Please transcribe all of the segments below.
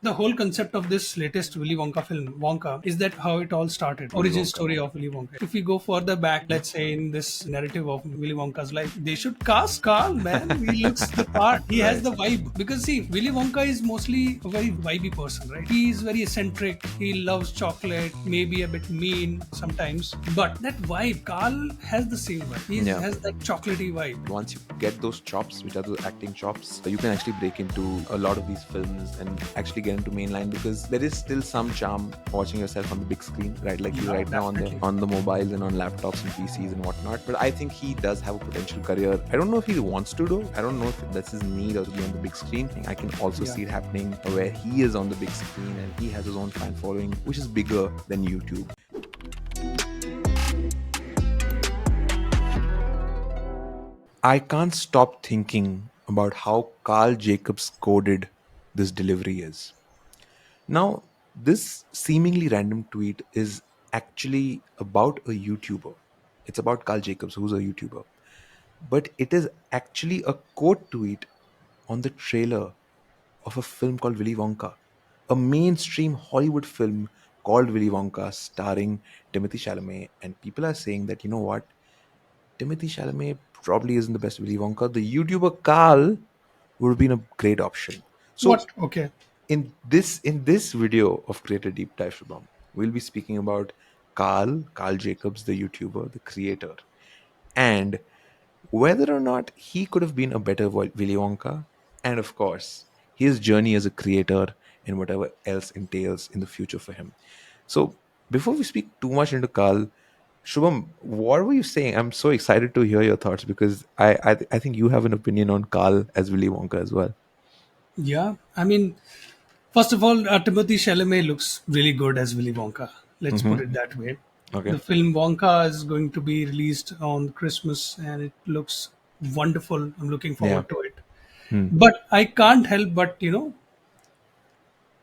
The whole concept of this latest Willy Wonka film, Wonka, is that how it all started. Willy Origin Wonka. story of Willy Wonka. If we go further back, let's say in this narrative of Willy Wonka's life, they should cast Karl, man. He looks the part. He has Right. the vibe. Because see, Willy Wonka is mostly a very vibey person, right? He is very eccentric. He loves chocolate, maybe a bit mean sometimes. But that vibe, Karl has the same vibe. He Yeah. has that chocolatey vibe. Once you get those chops, which are the acting chops, you can actually break into a lot of these films and actually get into mainline, because there is still some charm watching yourself on the big screen, right? Like you Yeah, right now on the definitely. mobiles and on laptops and PCs and whatnot. But I think he does have a potential career. I don't know if he wants to do. I don't know if that's his need or to be on the big screen. I can also Yeah. see it happening where he is on the big screen and he has his own fan following, which is bigger than YouTube. I can't stop thinking about how Karl Jacobs coded this delivery is. Now, this seemingly random tweet is actually about a YouTuber. It's about Karl Jacobs, who's a YouTuber. But it is actually a quote tweet on the trailer of a film called Willy Wonka, a mainstream Hollywood film called Willy Wonka, starring Timothée Chalamet. And people are saying that, you know what? Timothée Chalamet probably isn't the best Willy Wonka. The YouTuber Karl would have been a great option. So What? Okay. in this video of Creator Deep Dive, Shubham, we'll be speaking about Karl Jacobs, the YouTuber, the creator, and whether or not he could have been a better Willy Wonka, and of course his journey as a creator and whatever else entails in the future for him. So before we speak too much into Karl, Shubham, what were you saying? I'm so excited to hear your thoughts because I think you have an opinion on Karl as Willy Wonka as well. Yeah. I mean, first of all, Timothée Chalamet looks really good as Willy Wonka. Let's put Mm-hmm. it that way. Okay. The film Wonka is going to be released on Christmas, and it looks wonderful. I'm looking Yeah. forward to it. Hmm. But I can't help but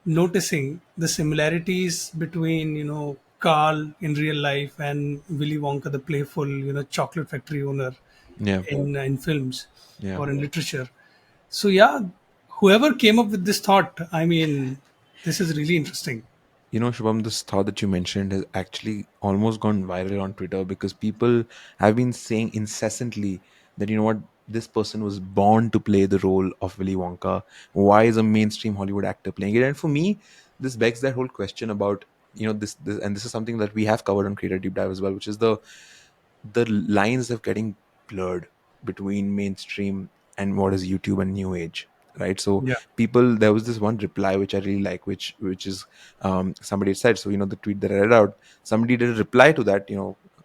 noticing the similarities between Carl in real life and Willy Wonka, the playful chocolate factory owner Yeah. in films Yeah. or in literature. So yeah, whoever came up with this thought, I mean, this is really interesting. You know, Shubham, this thought that you mentioned has actually almost gone viral on Twitter because people have been saying incessantly that, you know what, this person was born to play the role of Willy Wonka. Why is a mainstream Hollywood actor playing it? And for me, this begs that whole question about, this, and this is something that we have covered on Creator Deep Dive as well, which is the lines of getting blurred between mainstream and what is YouTube and new age, right? So Yeah, people, there was this one reply which I really like, which is somebody had said, so the tweet that I read out, somebody did a reply to that.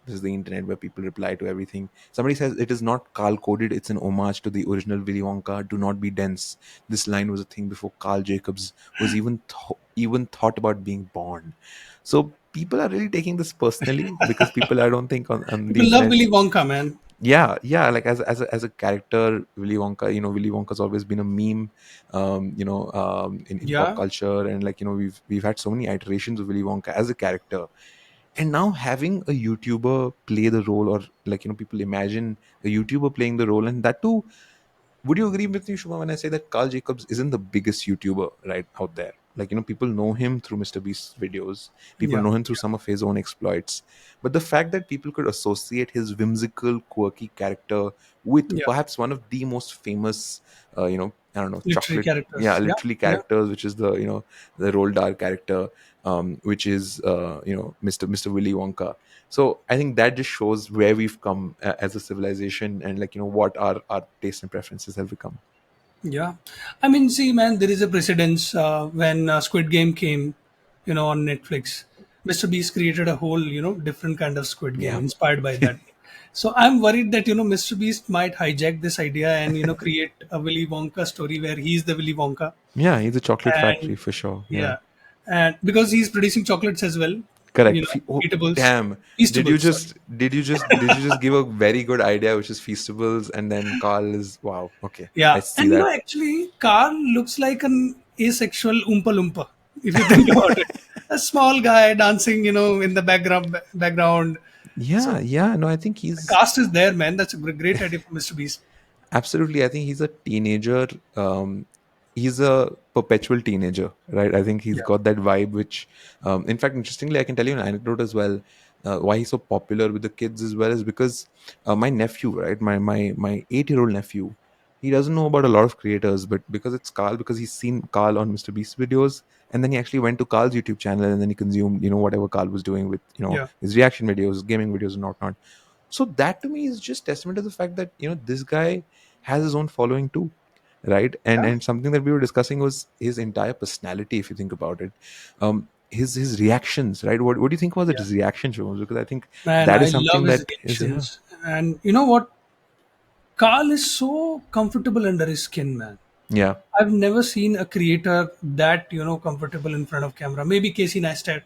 This is the internet where people reply to everything. Somebody says it is not Carl coded, it's an homage to the original Willy Wonka. Do not be dense. This line was a thing before Karl Jacobs was even thought about being born. So people are really taking this personally because people, I don't think on the people love internet. Willy Wonka, man. Yeah, like as a character, Willy Wonka, Willy Wonka's always been a meme, in pop Yeah, culture, and like we've had so many iterations of Willy Wonka as a character, and now having a YouTuber play the role, or like people imagine a YouTuber playing the role, and that too. Would you agree with me, Shubha, when I say that Karl Jacobs isn't the biggest YouTuber right out there? Like, people know him through MrBeast's videos, people yeah, know him through some of his own exploits. But the fact that people could associate his whimsical, quirky character with yeah. perhaps one of the most famous, I don't know, Literary chocolate, yeah, characters. Yeah, literally yeah, characters, which is the Roald Dahl character, which is, Mr. Willy Wonka. So I think that just shows where we've come as a civilization, and like what our tastes and preferences have become. yeah. I mean, see, man, there is a precedence when Squid Game came, on Netflix. Mr. Beast created a whole, different kind of Squid Game Yeah. inspired by that. So I'm worried that Mr. Beast might hijack this idea and create a Willy Wonka story where he's the Willy Wonka, Yeah, he's a chocolate factory and for sure. Yeah. yeah, and because he's producing chocolates as well, Correct. Oh, eatables, damn. Did you feastables. Sorry. just did you just give a very good idea, which is Feastables, and then Carl is, wow. Okay, I Yeah, see and that. actually, Carl looks like an asexual Oompa Loompa if you think about it. A small guy dancing, in the background. Yeah, So yeah. No, I think the he's cast is there, man. That's a great idea for Mr. Beast. absolutely. I think he's a teenager. he's a perpetual teenager, right? I think he's Yeah. got that vibe, which, in fact, interestingly, I can tell you an anecdote as well. Why he's so popular with the kids as well is because my nephew, right, my 8 year old nephew, he doesn't know about a lot of creators, but because it's Karl, because he's seen Karl on Mr. Beast videos, and then he actually went to Karl's YouTube channel, and then he consumed, whatever Karl was doing with, Yeah. his reaction videos, gaming videos, and whatnot. So that to me is just testament to the fact that this guy has his own following too, right? And something that we were discussing was his entire personality, if you think about it. His reactions, right? What do you think was Yeah. his reaction, Shubham? Because I think Man, that I is love something his that is, yeah. reactions. And you know what? Carl is so comfortable under his skin, man. Yeah, I've never seen a creator that, comfortable in front of camera. Maybe Casey Neistat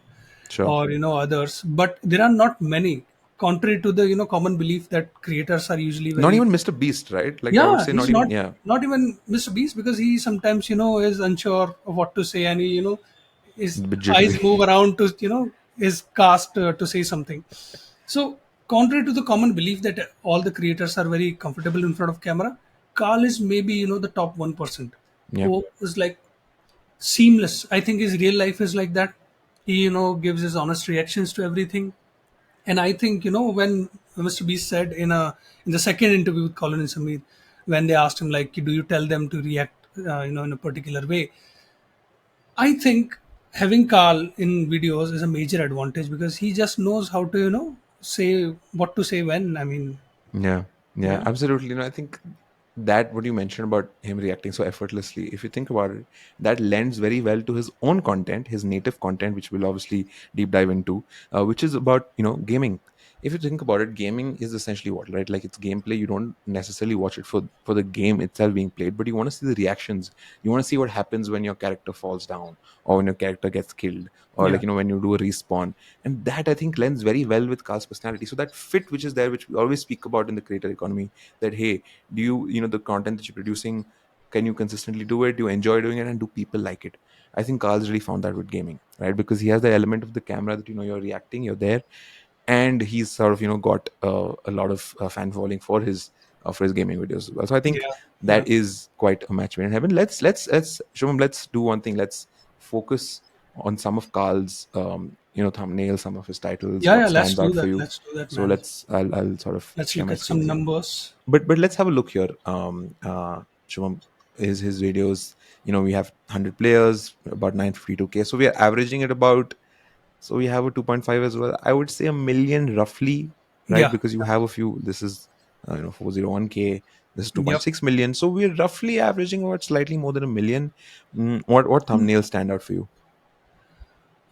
sure. or, others, but there are not many. Contrary to the, common belief that creators are usually Not very. even Mr. Beast, right? Like, I would Yeah, say he's not even, not yeah. not even Mr. Beast, because he sometimes is unsure of what to say, and he his A bit eyes jittery. move around to his cast to say something. So contrary to the common belief that all the creators are very comfortable in front of camera, Carl is maybe the top 1% Yeah. who is like seamless. I think his real life is like that. He gives his honest reactions to everything. And I think when Mr. Beast said in the second interview with Colin and Samir, when they asked him like, do you tell them to react, in a particular way? I think having Carl in videos is a major advantage because he just knows how to say what to say when. I mean, Yeah, yeah, yeah, absolutely. I think that what you mentioned about him reacting so effortlessly, if you think about it, that lends very well to his own content, his native content, which we'll obviously deep dive into, which is about gaming. If you think about it, gaming is essentially what, right? Like, it's gameplay. You don't necessarily watch it for the game itself being played, but you want to see the reactions. You want to see what happens when your character falls down, or when your character gets killed, or yeah, like when you do a respawn. And that, I think, lends very well with Carl's personality. So that fit which is there, which we always speak about in the creator economy, that hey, do the content that you're producing, can you consistently do it? Do you enjoy doing it? And do people like it? I think Carl's really found that with gaming, right? Because he has the element of the camera that you're reacting, you're there, and he's sort of got a lot of fan following for his gaming videos as well. So I think yeah, yeah, that is quite a match made in heaven. Let's Shubham, let's do one thing. Let's focus on some of Carl's thumbnails, some of his titles, yeah, what yeah. Let's stands do out for that. you. Let's do that, So man. I'll sort of Let's share look my at screen some with you. numbers. But let's have a look here. Shubham, his videos, we have 100 players, about 952K. So we are averaging at about, so we have a 2.5 as well. I would say a million roughly, right? Yeah, Because you have a few. This is 401K. This is yep. 2.6 million. So we're roughly averaging about slightly more than a million. What thumbnails stand out for you?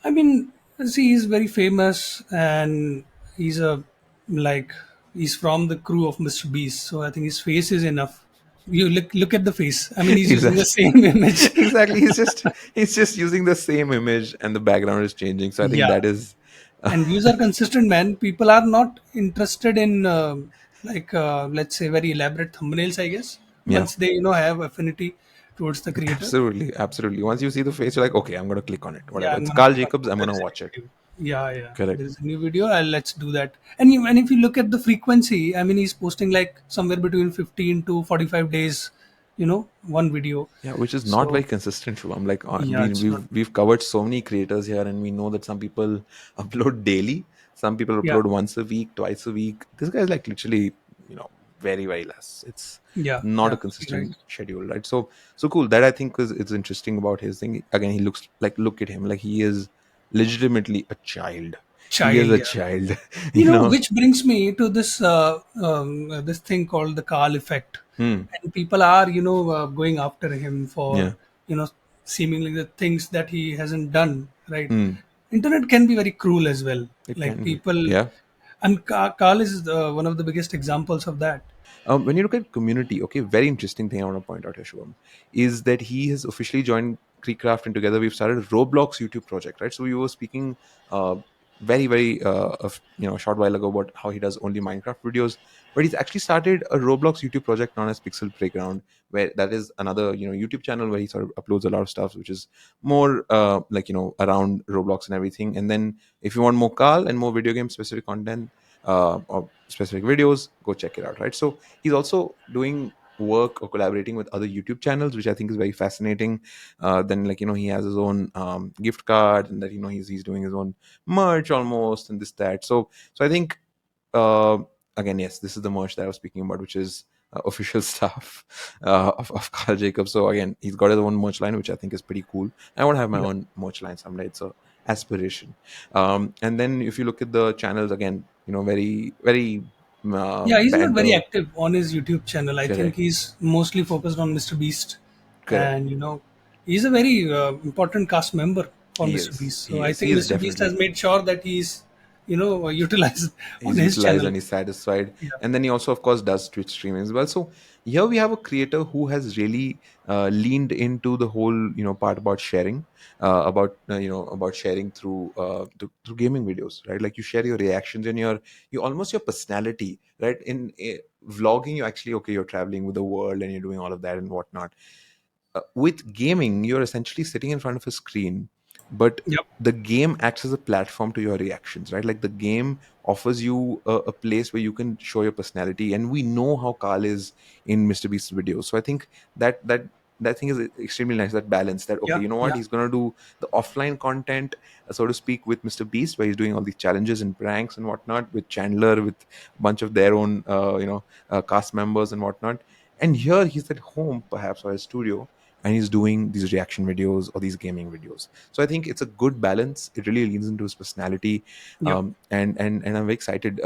I mean, see, he's very famous, and he's a like he's from the crew of Mr. Beast, so I think his face is enough. You look at the face. I mean, he's using the Exactly. same image. Exactly. He's just using the same image and the background is changing. So I think Yeah, that is and views are consistent, man. People are not interested in let's say very elaborate thumbnails, I guess. yeah. Once they have affinity towards the creator. Absolutely, absolutely. Once you see the face, you're like, okay, I'm gonna click on it. Yeah, Whatever. I'm It's gonna Karl click on Jacobs. it. I'm There gonna is a watch it. new video. Yeah, yeah. Correct. There is a new video. Let's do that. And if you look at the frequency, I mean, he's posting like somewhere between 15 to 45 days. One video. Yeah, which is not So very consistent. Shubham. Like, yeah, it's not. we've covered so many creators here, and we know that some people upload daily, some people Yeah, upload once a week, twice a week. This guy is like literally, very very less. It's yeah, not a yeah. You're right. consistent schedule, right? So cool. That I think is interesting about his thing. Again, he looks like, look at him, like he is legitimately a child. He is Child. a Yeah. child, you know. Which brings me to this thing called the Karl Effect, Hmm. and people are going after him for Yeah. you know seemingly the things that he hasn't done. Right? Hmm. Internet can be very cruel as well. It Like can be. people, Yeah. and Karl is one of the biggest examples of that. When you look at community, okay, very interesting thing I want to point out here, Shubham, is that he has officially joined Creekcraft, and together we've started a Roblox YouTube project, right? So we were speaking very, very a short while ago about how he does only Minecraft videos, but he's actually started a Roblox YouTube project known as Pixel Playground, where that is another YouTube channel where he sort of uploads a lot of stuff, which is more like around Roblox and everything. And then if you want more Carl and more video game specific content or specific videos, go check it out, right? So he's also doing work or collaborating with other YouTube channels, which I think is very fascinating. Then, like, he has his own gift card, and that, he's doing his own merch almost, and this that. So I think, uh, again, yes, this is the merch that I was speaking about, which is official stuff of Karl Jacobs. So again, he's got his own merch line, which I think is pretty cool. I want to have my Yeah, own merch line someday. It's a aspiration. And then if you look at the channels again, very very yeah, he's not very banter. active on his YouTube channel. I think Correct. he's mostly focused on Mr. Beast, Correct. and he's a very important cast member for He Mr. is. Beast. So He I is. He think is Mr. Beast has definitely. made sure that he's utilized on He's his utilized channel. and he's satisfied. Yeah, And then he also, of course, does Twitch streaming as well. So here we have a creator who has really leaned into the whole, part about sharing, about sharing through gaming videos, right? Like, you share your reactions and you almost your personality, right? In vlogging, you actually, okay, you're traveling with the world and you're doing all of that and whatnot. With gaming, you're essentially sitting in front of a screen, but yep, the game acts as a platform to your reactions, right? Like, the game offers you a place where you can show your personality, and we know how Carl is in Mr. Beast's videos. So I think that thing is extremely nice. That balance, that okay, yeah, you know what, yeah, he's gonna do the offline content, so to speak, with Mr. Beast, where he's doing all these challenges and pranks and whatnot with Chandler, with a bunch of their own, cast members and whatnot. And here he's at home, perhaps, or a studio, and he's doing these reaction videos or these gaming videos. So I think it's a good balance. It really leans into his personality. yep. And I'm very excited.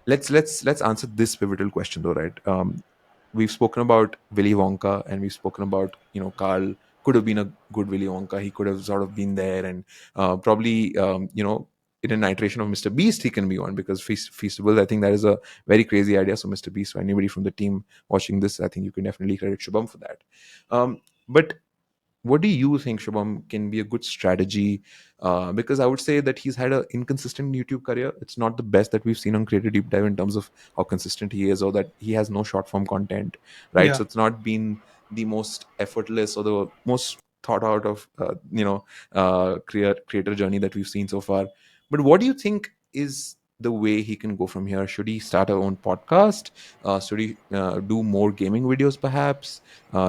Let's answer this pivotal question though, right? We've spoken about Willy Wonka, and we've spoken about, Carl could have been a good Willy Wonka. He could have sort of been there, and probably, in an iteration of Mr. Beast, he can be one, because Feastables, I think that is a very crazy idea. So Mr. Beast, so anybody from the team watching this, I think you can definitely credit Shubham for that. But what do you think, Shubham, can be a good strategy? Because I would say that he's had an inconsistent YouTube career. It's not the best that we've seen on Creator Deep Dive in terms of how consistent he is, or that he has no short form content, right? Yeah. So it's not been the most effortless or the most thought out of, creator journey that we've seen so far. But what do you think is the way he can go from here? Should he start our own podcast? Should he do more gaming videos, perhaps?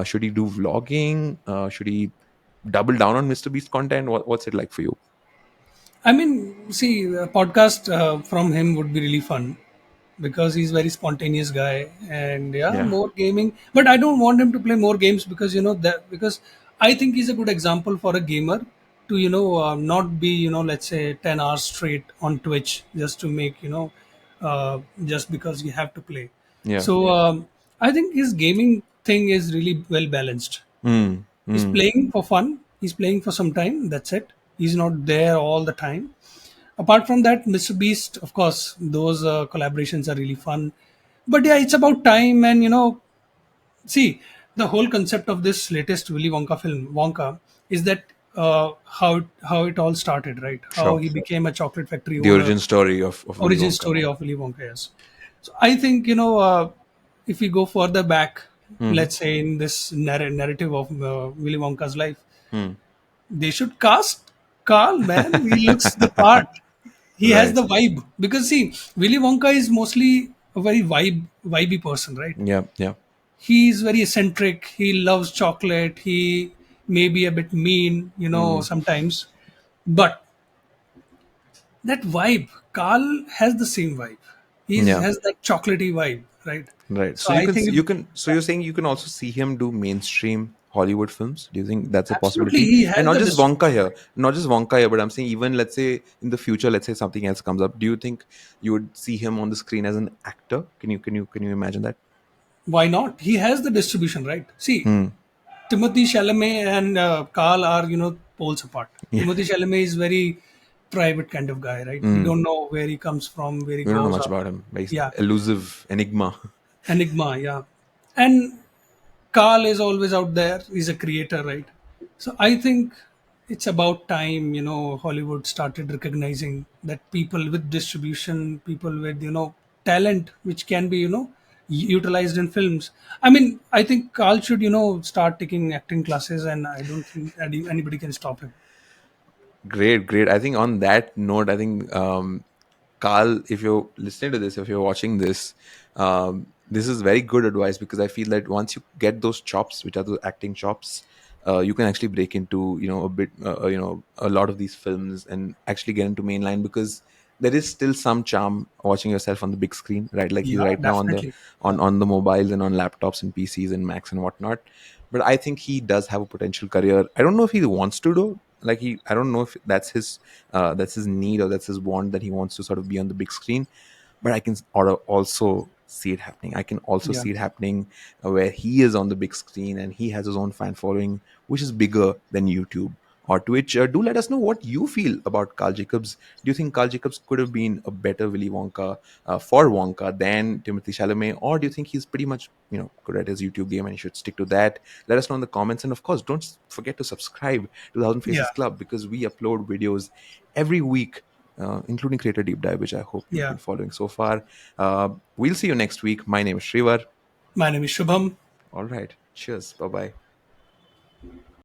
Should he do vlogging? Should he double down on Mr. Beast content? What's it like for you? I mean, see, a podcast from him would be really fun because he's very spontaneous guy, and yeah, Yeah. more gaming. But I don't want him to play more games because that because I think he's a good example for a gamer to not be let's say 10 hours straight on Twitch just to make just because you have to play. Yeah. So I think his gaming thing is really well balanced. Mm, He's mm, playing for fun. He's playing for some time. That's it. He's not there all the time. Apart from that, Mr. Beast, of course, those collaborations are really fun. But yeah, it's about time, and see, the whole concept of this latest Willy Wonka film, Wonka, is that how it all started, right? How sure. he became a chocolate factory The owner, origin story of Willy origin Wonka. story of Willy Wonka. Yes. So I think if we go further back, Hmm. let's say in this narrative of Willy Wonka's life, Hmm. they should cast Carl. Man, he looks the part. He has Right. the vibe because see, Willy Wonka is mostly a very vibey person, right? Yeah. Yeah. He's very eccentric. He loves chocolate. He may be a bit mean, Hmm. sometimes, but that vibe, Carl has the same vibe. He Yeah. has that chocolatey vibe, right? Right. So So you I can think you can so you're saying you can also see him do mainstream Hollywood films. Do you think that's a absolutely possibility? he And has not the just Wonka distribution. here, not just Wonka here, but I'm saying, even, let's say, in the future, let's say something else comes up. Do you think you would see him on the screen as an actor? Can you imagine that? Why not? He has the distribution, right? See, Hmm. Timothée Chalamet and Karl are, poles apart. Yeah. Timothy Chalamet is very private kind of guy, right? We Hmm. don't know where he comes from, where he We don't know grows much up. about him. Very Yeah, elusive enigma. enigma. Yeah, and Carl is always out there. He's a creator, right? So I think it's about time, Hollywood started recognizing that people with distribution, people with, talent, which can be, utilized in films. I mean, I think Carl should, start taking acting classes, and I don't think anybody can stop him. Great, great. I think on that note, I think, Carl, if you're listening to this, if you're watching this, This is very good advice, because I feel that once you get those chops, which are the acting chops, you can actually break into, a bit, a lot of these films, and actually get into mainline, because there is still some charm watching yourself on the big screen, right? Like he's Yeah, right now on the definitely. Yeah, on the mobiles and on laptops and PCs and Macs and whatnot. But I think he does have a potential career. I don't know if he wants to do, like, I don't know if that's his need, or that's his want, that he wants to sort of be on the big screen. But I can also see it happening. I can also yeah, see it happening where he is on the big screen and he has his own fan following, which is bigger than YouTube or Twitch. Do let us know what you feel about Karl Jacobs. Do you think Karl Jacobs could have been a better Willy Wonka, for Wonka, than Timothée Chalamet, or do you think he's pretty much, good at his YouTube game and he should stick to that? Let us know in the comments, and of course, don't forget to subscribe to the Thousand yeah, Faces Club, because we upload videos every week, including Creator Deep Dive, which I hope you've yeah. been following so far. We'll see you next week. My name is Shrivar. My name is Shubham. All right. Cheers. Bye bye.